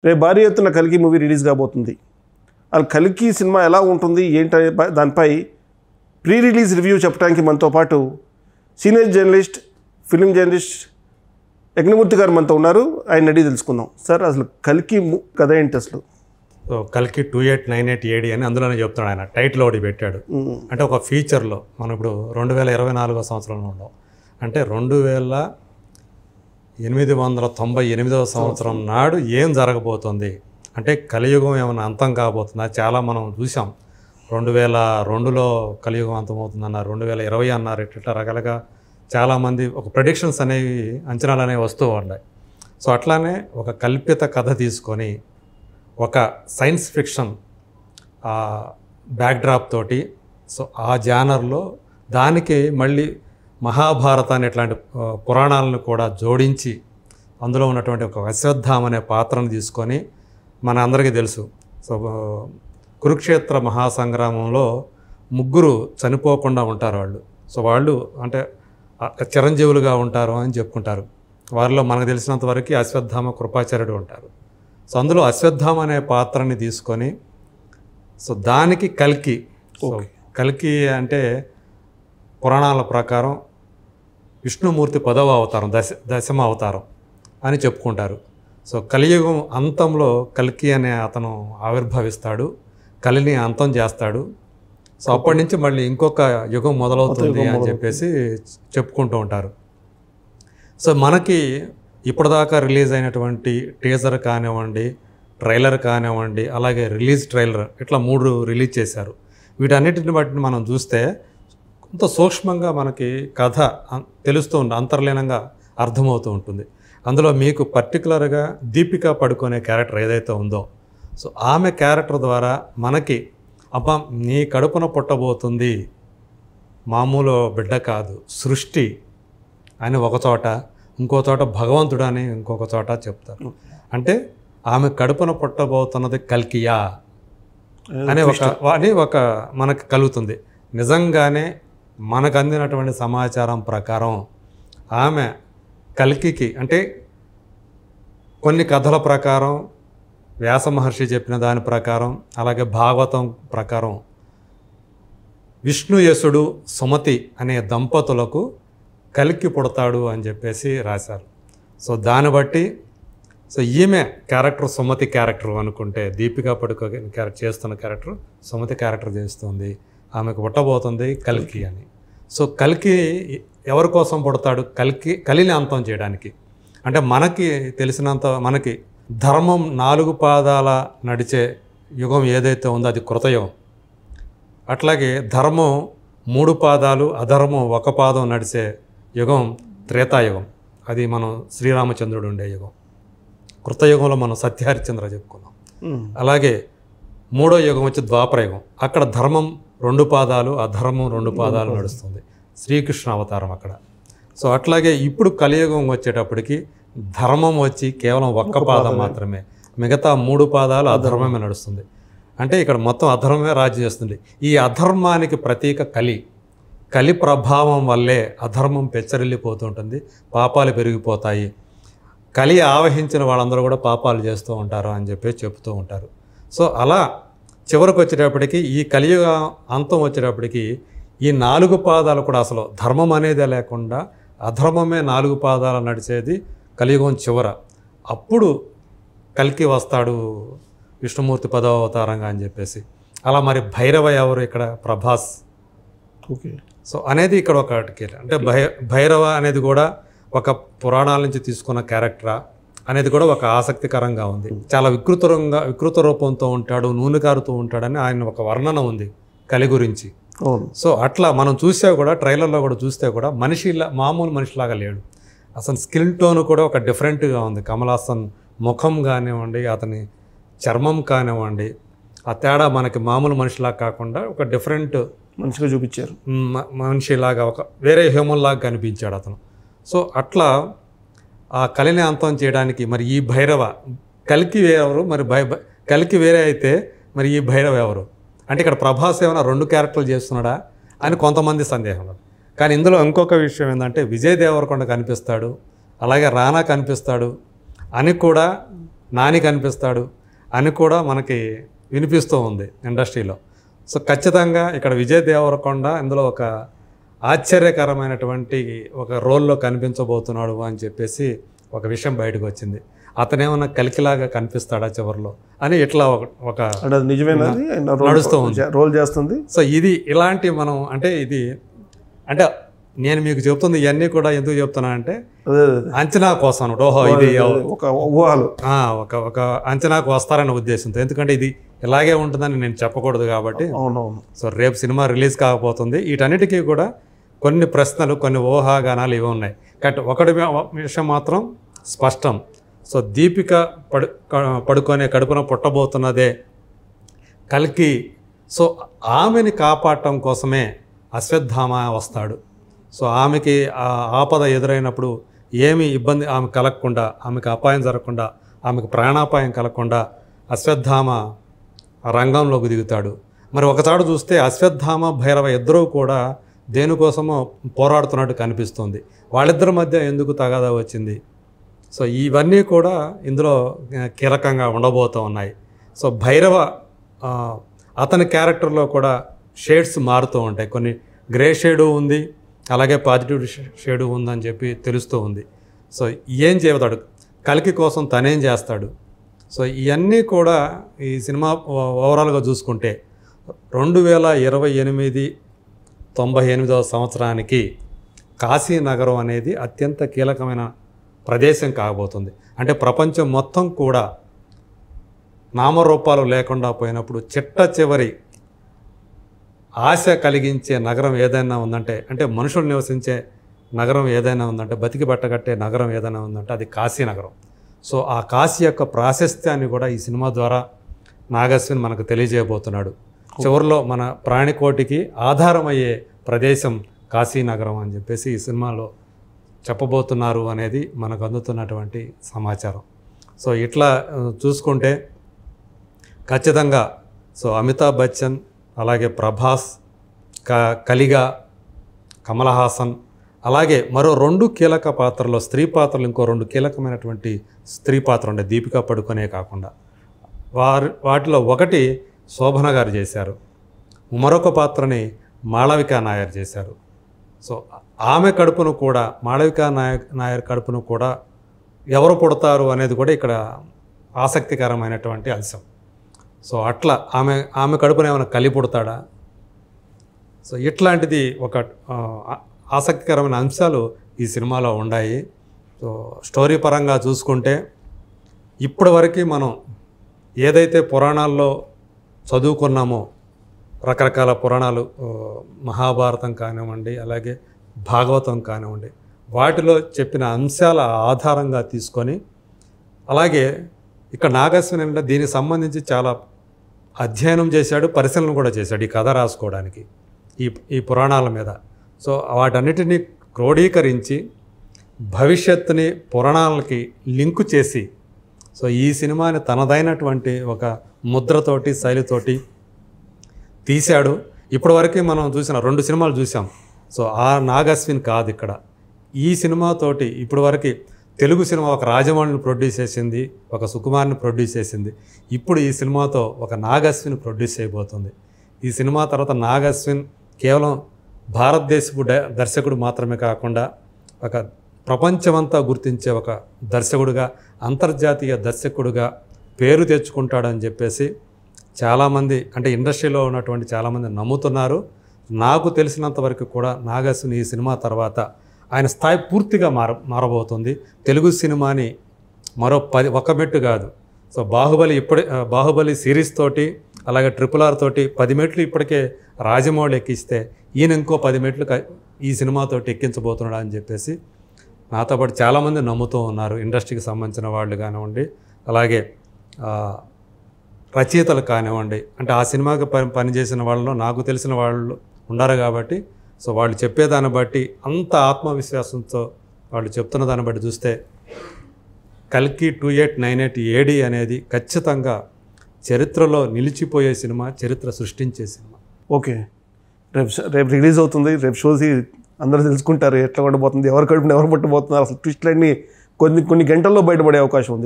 రేపు భారీ ఎత్తున కల్కి మూవీ రిలీజ్ కాబోతుంది. అసలు కల్కి సినిమా ఎలా ఉంటుంది ఏంటి దానిపై ప్రీ రిలీజ్ రివ్యూ చెప్పడానికి మనతో పాటు senior journalist, film journalist Yagnamurthy గారు మనతో ఉన్నారు. ఆయన అడిగి తెలుసుకుందాం. సార్, అసలు కల్కి కథ ఏంటి అసలు? కల్కి 2898 AD అని అందులోనే చెప్తున్నాడు ఆయన. టైటిల్ ఒకటి పెట్టాడు. అంటే ఒక ఫీచర్లో మనం ఇప్పుడు 2024 సంవత్సరంలో ఉన్నాం. అంటే 2898 సంవత్సరం నాడు ఏం జరగబోతుంది, అంటే కలియుగం ఏమైనా అంతం కాబోతుందా? చాలా మనం చూసాం. 2002లో కలియుగం అంతమవుతుందన్నారు, 2020 అన్నారు. ఇట్లా రకరకాలుగా చాలామంది ఒక ప్రెడిక్షన్స్ అనేవి, అంచనాలు అనేవి వస్తూ ఉన్నాయి. సో అట్లానే ఒక కల్పిత కథ తీసుకొని ఒక సైన్స్ ఫిక్షన్ బ్యాక్డ్రాప్ తోటి, సో ఆ జానర్లో దానికి మళ్ళీ మహాభారతాన్ని ఇట్లాంటి పురాణాలను కూడా జోడించి అందులో ఉన్నటువంటి ఒక అశ్వత్థామ అనే పాత్రను తీసుకొని, మన అందరికీ తెలుసు. సో కురుక్షేత్ర మహాసంగ్రామంలో 3 చనిపోకుండా ఉంటారు వాళ్ళు. సో వాళ్ళు అంటే చిరంజీవులుగా ఉంటారు అని చెప్పుకుంటారు. వారిలో మనకు తెలిసినంత వరకు అశ్వత్థామ, కృపాచార్యుడు ఉంటారు. సో అందులో అశ్వత్థామ అనే పాత్రని తీసుకొని, సో దానికి కల్కి. సో కల్కి అంటే పురాణాల ప్రకారం విష్ణుమూర్తి 10వ అవతారం, దశమ అవతారం అని చెప్పుకుంటారు. సో కలియుగం అంతంలో కల్కి అనే అతను ఆవిర్భవిస్తాడు, కలిని అంతం చేస్తాడు. సో అప్పటి నుంచి మళ్ళీ ఇంకొక యుగం మొదలవుతుంది అని చెప్పేసి చెప్పుకుంటూ ఉంటారు. సో మనకి ఇప్పటిదాకా రిలీజ్ అయినటువంటి టీజర్ కానివ్వండి, ట్రైలర్ కానివ్వండి, అలాగే రిలీజ్ ట్రైలర్, ఇట్లా 3 రిలీజ్ చేశారు. వీటన్నిటిని బట్టి మనం చూస్తే కొంత సూక్ష్మంగా మనకి కథ తెలుస్తూ ఉంటుంది, అంతర్లీనంగా అర్థమవుతూ ఉంటుంది. అందులో మీకు పర్టికులర్గా దీపికా పడుకునే క్యారెక్టర్ ఏదైతే ఉందో, సో ఆమె క్యారెక్టర్ ద్వారా మనకి అబ్బా నీ కడుపున పుట్టబోతుంది, మామూలు బిడ్డ కాదు, సృష్టి అని ఒక చోట, ఇంకో చోట భగవంతుడు అని ఇంకొక చోట చెప్తారు. అంటే ఆమె కడుపున పుట్టబోతున్నది కల్కియా అనే ఒక మనకు కలుగుతుంది. నిజంగానే మనకు అందినటువంటి సమాచారం ప్రకారం ఆమె కల్కికి, అంటే కొన్ని కథల ప్రకారం, వ్యాస మహర్షి చెప్పిన దాని ప్రకారం, అలాగే భాగవతం ప్రకారం విష్ణుయసుడు, సుమతి అనే దంపతులకు కల్కి పుడతాడు అని చెప్పేసి రాశారు. సో దాన్ని బట్టి సో ఈమె క్యారెక్టర్ సుమతి క్యారెక్టర్ అనుకుంటే, దీపికా పడుకోని క్యారెక్టర్ చేస్తున్న క్యారెక్టర్ సుమతి క్యారెక్టర్ చేస్తుంది, ఆమెకు పుట్టబోతుంది కల్కి అని. సో కల్కి ఎవరి కోసం పుడతాడు? కలిని అంతం చేయడానికి. అంటే మనకి తెలిసినంత, మనకి ధర్మం 4 పాదాల నడిచే యుగం ఏదైతే ఉందో అది కృతయుగం. అట్లాగే ధర్మం 3 పాదాలు, అధర్మం 1 పాదం నడిచే యుగం త్రేతాయుగం. అది మనం శ్రీరామచంద్రుడు ఉండే యుగం. కృతయుగంలో మనం సత్యహరిశ్చంద్ర చెప్పుకున్నాం. అలాగే 3వ యుగం వచ్చి ద్వాపరయుగం. అక్కడ ధర్మం 2 పాదాలు, అధర్మం 2 పాదాలు నడుస్తుంది. శ్రీకృష్ణ అవతారం అక్కడ. సో అట్లాగే ఇప్పుడు కలియుగం వచ్చేటప్పటికి ధర్మం వచ్చి కేవలం 1 పాదం మాత్రమే, మిగతా 3 పాదాలు అధర్మమే నడుస్తుంది. అంటే ఇక్కడ మొత్తం అధర్మమే రాజ్యం చేస్తుంది. ఈ అధర్మానికి ప్రతీక కలి ప్రభావం వల్లే అధర్మం పెచ్చరిల్లిపోతుంటుంది, పాపాలు పెరిగిపోతాయి. కలి ఆవహించిన వాళ్ళందరూ కూడా పాపాలు చేస్తూ ఉంటారు అని చెప్పి చెప్తూ ఉంటారు. సో అలా చివరికి వచ్చేటప్పటికి, ఈ కలియుగ అంతం వచ్చేటప్పటికి ఈ 4 పాదాలు కూడా అసలు ధర్మం అనేదే లేకుండా అధర్మమే 4 పాదాలు నడిచేది కలియుగం చివర. అప్పుడు కల్కి వస్తాడు విష్ణుమూర్తి 10వ అవతారంగా అని చెప్పేసి. అలా మరి భైరవ ఎవరు ఇక్కడ? ప్రభాస్. ఓకే. సో అనేది ఇక్కడ ఒకటి. అంటే భైరవ అనేది కూడా ఒక పురాణాల నుంచి తీసుకున్న క్యారెక్టరా అనేది కూడా ఒక ఆసక్తికరంగా ఉంది. చాలా వికృత రూపంతో ఉంటాడు, నూనె కారుతూ ఉంటాడని ఆయన ఒక వర్ణన ఉంది కలి గురించి. సో అట్లా మనం చూస్తే కూడా, ట్రైలర్లో కూడా చూస్తే కూడా మామూలు మనిషిలాగా లేడు. అసలు స్కిన్ టోన్ కూడా ఒక డిఫరెంట్గా ఉంది. కమల్ హాసన్ ముఖం కానివ్వండి, అతని చర్మం కానివ్వండి, ఆ తేడా మనకి మామూలు మనిషిలాగా కాకుండా ఒక డిఫరెంట్ మనిషిగా చూపించారు. మనిషిలాగా ఒక వేరే హ్యూమన్ లాగా కనిపించాడు అతను. సో అట్లా ఆ కలిని అంతం చేయడానికి మరి ఈ భైరవ, కల్కి ఎవరు? మరి కల్కి వేరే అయితే మరి ఈ భైరవ ఎవరు? అంటే ఇక్కడ ప్రభాస్ ఏమైనా 2 క్యారెక్టర్లు చేస్తున్నాడా అని కొంతమంది సందేహం. కానీ ఇందులో ఇంకొక విషయం ఏంటంటే, విజయ్ దేవరకొండ కనిపిస్తాడు, అలాగే రానా కనిపిస్తాడు అని కూడా నాని కనిపిస్తాడు అని కూడా మనకి వినిపిస్తూ ఉంది ఇండస్ట్రీలో. సో ఖచ్చితంగా ఇక్కడ విజయ్ దేవరకొండ ఇందులో ఒక ఆశ్చర్యకరమైనటువంటి ఒక రోల్లో కనిపించబోతున్నాడు అని చెప్పేసి ఒక విషయం బయటకు వచ్చింది. అతనేమన్నా కలికిలాగా కనిపిస్తాడా చివరిలో అని ఇట్లా ఒక నిజమేనా నడుస్తూ ఉంది, రోల్ చేస్తుంది. సో ఇది ఇలాంటి మనం అంటే ఇది అంటే నేను మీకు చెప్తుంది ఇవన్నీ కూడా ఎందుకు చెప్తున్నానంటే అంచనా కోసం. ఓహో ఇది ఒక అంచనాకు వస్తారనే ఉద్దేశంతో, ఎందుకంటే ఇది ఇలాగే ఉంటుందని నేను చెప్పకూడదు కాబట్టి. సో రేపు సినిమా రిలీజ్ కాకపోతుంది. వీటన్నిటికీ కూడా కొన్ని ప్రశ్నలు, కొన్ని ఊహాగానాలు ఇవి ఉన్నాయి. కాబట్టి ఒకటి విషయం మాత్రం స్పష్టం. సో దీపిక పడుకునే కడుపున పుట్టబోతున్నదే కల్కి. సో ఆమెని కాపాడటం కోసమే అశ్వత్థామ వస్తాడు. సో ఆమెకి ఆపద ఎదురైనప్పుడు ఏమి ఇబ్బంది ఆమె కలగకుండా, ఆమెకు అపాయం జరగకుండా, ఆమెకు ప్రాణాపాయం కలగకుండా అశ్వత్థామ రంగంలోకి దిగుతాడు. మరి ఒకసారి చూస్తే అశ్వత్థామ భైరవ ఇద్దరూ కూడా దేనికోసమో పోరాడుతున్నట్టు కనిపిస్తుంది. వాళ్ళిద్దరి మధ్య ఎందుకు తగాదా వచ్చింది? సో ఇవన్నీ కూడా ఇందులో కీలకంగా ఉండబోతూ ఉన్నాయి. సో భైరవ అతని క్యారెక్టర్లో కూడా షేడ్స్ మారుతూ ఉంటాయి. కొన్ని గ్రే షేడు ఉంది, అలాగే పాజిటివ్ షేడు ఉందని చెప్పి తెలుస్తూ ఉంది. సో ఏం చెబుతాడు కల్కి కోసం, తనేం చేస్తాడు? సో ఇవన్నీ కూడా ఈ సినిమా ఓవరాల్గా చూసుకుంటే 2028 98వ సంవత్సరానికి కాశీనగరం అనేది అత్యంత కీలకమైన ప్రదేశం కాబోతుంది. అంటే ప్రపంచం మొత్తం కూడా నామరూపాలు లేకుండా పోయినప్పుడు చిట్ట చివరి ఆశ కలిగించే నగరం ఏదైనా ఉందంటే, అంటే మనుషులు నివసించే నగరం ఏదైనా ఉందంటే, బతికి బట్టగట్టే నగరం ఏదైనా ఉందంటే అది కాశీనగరం. సో ఆ కాశీ యొక్క ప్రాశస్త్యాన్ని కూడా ఈ సినిమా ద్వారా నాగశ్విన్ మనకు తెలియజేయబోతున్నాడు. చివరిలో మన ప్రాణికోటికి ఆధారమయ్యే ప్రదేశం కాశీనగరం అని చెప్పేసి ఈ సినిమాలో చెప్పబోతున్నారు అనేది మనకు అందుతున్నటువంటి సమాచారం. సో ఇట్లా చూసుకుంటే ఖచ్చితంగా సో అమితాబ్ బచ్చన్, అలాగే ప్రభాస్, కలిగా, కమల్ హాసన్, అలాగే మరో 2 కీలక పాత్రలో స్త్రీ పాత్రలు, ఇంకో 2 కీలకమైనటువంటి స్త్రీ పాత్రలు ఉండే దీపికా పడుకునే కాకుండా వాటిలో ఒకటి శోభన గారు చేశారు, మరొక పాత్రని మాళవికా నాయర్ చేశారు. సో ఆమె కడుపును కూడా, మాళవికా నాయర్ కడుపును కూడా ఎవరు పుడతారు అనేది కూడా ఇక్కడ ఆసక్తికరమైనటువంటి అంశం. సో అట్లా ఆమె కడుపున ఏమైనా కలి పుడతాడా? సో ఇట్లాంటిది ఒక ఆసక్తికరమైన అంశాలు ఈ సినిమాలో ఉన్నాయి. సో స్టోరీ పరంగా చూసుకుంటే ఇప్పటి వరకు మనం ఏదైతే పురాణాల్లో చదువుకున్నామో, రకరకాల పురాణాలు, మహాభారతం కానివ్వండి, అలాగే భాగవతం కానివ్వండి, వాటిలో చెప్పిన అంశాల ఆధారంగా తీసుకొని, అలాగే ఇక్కడ నాగశ్విన్ అంటే దీనికి సంబంధించి చాలా అధ్యయనం చేశాడు, పరిశీలన కూడా చేశాడు ఈ కథ రాసుకోవడానికి ఈ పురాణాల మీద. సో వాటన్నిటినీ క్రోడీకరించి భవిష్యత్తుని పురాణాలకి లింకు చేసి, సో ఈ సినిమాని తనదైనటువంటి ఒక ముద్రతోటి, శైలితోటి తీశాడు. ఇప్పటివరకు మనం చూసిన 2 సినిమాలు చూసాం. సో ఆ నాగశ్విన్ కాదు ఇక్కడ. ఈ సినిమాతోటి ఇప్పటివరకు తెలుగు సినిమా ఒక రాజమౌళిని ప్రొడ్యూస్ చేసింది, ఒక సుకుమార్ని ప్రొడ్యూస్ చేసింది. ఇప్పుడు ఈ సినిమాతో ఒక నాగశ్విన్ ప్రొడ్యూస్ చేయబోతుంది. ఈ సినిమా తర్వాత నాగశ్విన్ కేవలం భారతదేశపు దర్శకుడు మాత్రమే కాకుండా ఒక ప్రపంచమంతా గుర్తించే ఒక దర్శకుడుగా, అంతర్జాతీయ దర్శకుడుగా పేరు తెచ్చుకుంటాడని చెప్పేసి చాలామంది, అంటే ఇండస్ట్రీలో ఉన్నటువంటి చాలామంది నమ్ముతున్నారు. నాకు తెలిసినంత వరకు కూడా నాగశ్విన్ ఈ సినిమా తర్వాత ఆయన స్థాయి పూర్తిగా మారబోతుంది. తెలుగు సినిమాని మరో 1 మెట్టు కాదు. సో బాహుబలి సిరీస్ తోటి, అలాగే RRR తోటి 10 మెట్లు ఇప్పటికే రాజమౌళి ఎక్కిస్తే, ఈయన ఇంకో 10 మెట్లు ఈ సినిమాతోటి ఎక్కించబోతున్నాడు అని చెప్పేసి నాతో పాటు చాలామంది నమ్ముతూ ఉన్నారు. ఇండస్ట్రీకి సంబంధించిన వాళ్ళు కానివ్వండి, అలాగే రచయితలు కానివ్వండి, అంటే ఆ సినిమాకి పనిచేసిన వాళ్ళలో నాకు తెలిసిన వాళ్ళు ఉన్నారు కాబట్టి, సో వాళ్ళు చెప్పేదాన్ని బట్టి, అంత ఆత్మవిశ్వాసంతో వాళ్ళు చెప్తున్న దాన్ని బట్టి చూస్తే కల్కి 2898 AD అనేది ఖచ్చితంగా చరిత్రలో నిలిచిపోయే సినిమా, చరిత్ర సృష్టించే సినిమా. ఓకే, రేపు రిలీజ్ అవుతుంది. రేపు చూసి అందరూ తెలుసుకుంటారు ఎట్లా ఉండబోతుంది, ఎవరు కడుపున ఎవరు పట్టుబోతున్నారు, అసలు ట్విస్ట్లన్నీ కొన్ని గంటల్లో బయటపడే అవకాశం ఉంది.